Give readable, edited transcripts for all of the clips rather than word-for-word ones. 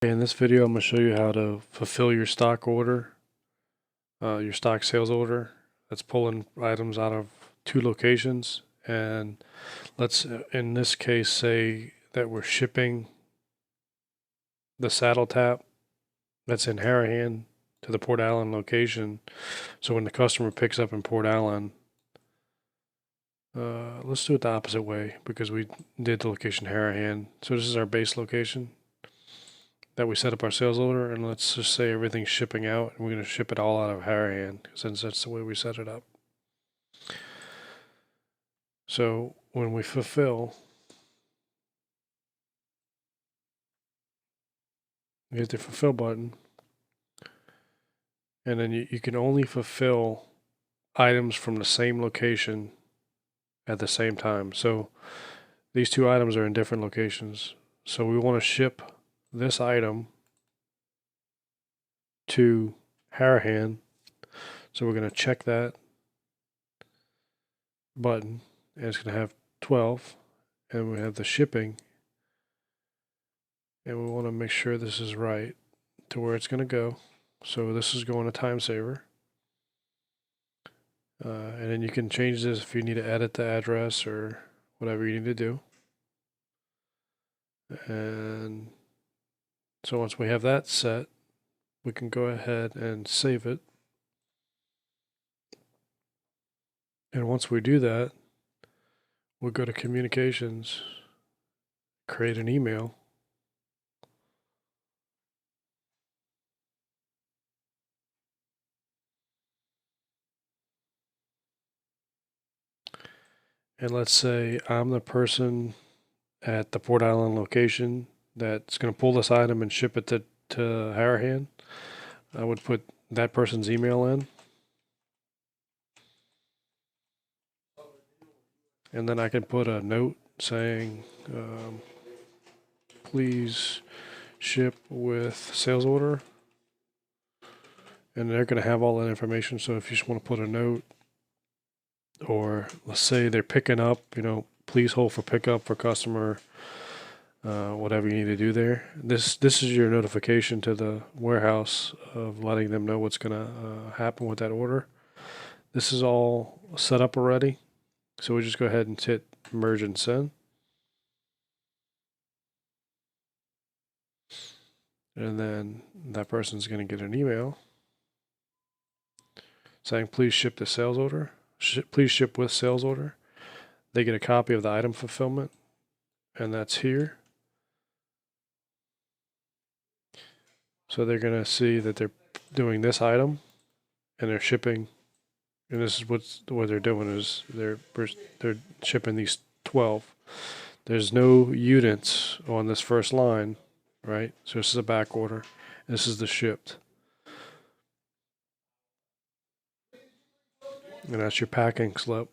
In this video, I'm going to show you how to fulfill your stock order, your stock sales order. That's pulling items out of two locations. And let's, in this case, say that we're shipping the saddle tap that's in Harahan to the Port Allen location. So when the customer picks up in Port Allen, let's do it the opposite way because we did the location Harahan. So this is our base location that we set up our sales order, and let's just say everything's shipping out, and we're going to ship it all out of Harahan since that's the way we set it up. So when we fulfill, you hit the fulfill button, and then you can only fulfill items from the same location at the same time. So these two items are in different locations. So we want to ship this item to Harahan. So we're going to check that button, and it's going to have 12, and we have the shipping, and we want to make sure this is right to where it's going to go. So this is going to time saver. And then you can change this if you need to edit the address or whatever you need to do. And so once we have that set, we can go ahead and save it. And once we do that, we'll go to communications, create an email. And let's say I'm the person at the Port Allen location that's going to pull this item and ship it to Harahan. I would put that person's email in. And then I can put a note saying, please ship with sales order. And they're going to have all that information. So if you just want to put a note, or let's say they're picking up, please hold for pickup for customer, whatever you need to do there. This is your notification to the warehouse of letting them know what's going to happen with that order. This is all set up already. So we just go ahead and hit merge and send. And then that person's going to get an email saying, please ship the sales order. Please ship with sales order. They get a copy of the item fulfillment, and that's here. So they're going to see that they're doing this item, and they're shipping. And this is what they're doing is they're shipping these 12. There's no units on this first line, right? So this is a back order. This is the shipped. And that's your packing slip.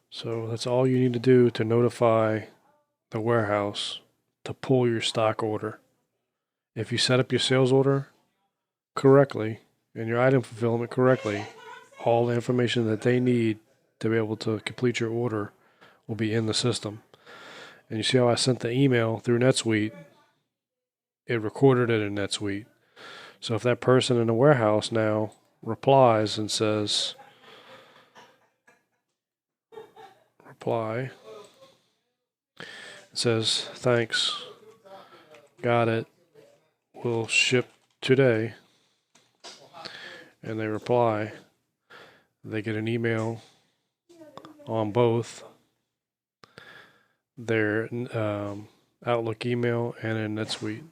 So that's all you need to do to notify the warehouse to pull your stock order. If you set up your sales order correctly and your item fulfillment correctly, all the information that they need to be able to complete your order will be in the system. And you see how I sent the email through NetSuite? It recorded it in NetSuite. So if that person in the warehouse now replies and says, thanks, got it, will ship today, and they reply, they get an email on both their Outlook email and in NetSuite.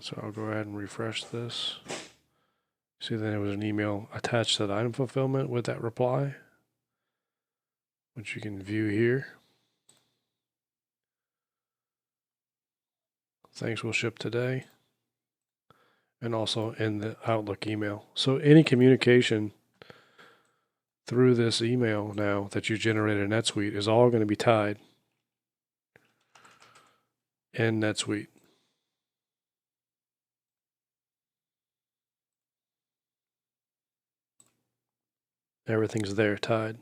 So I'll go ahead and refresh this. See, then there was an email attached to the item fulfillment with that reply, which you can view here. Thanks, will ship today. And also in the Outlook email. So any communication through this email now that you generated in NetSuite is all going to be tied in NetSuite. everything's there tied.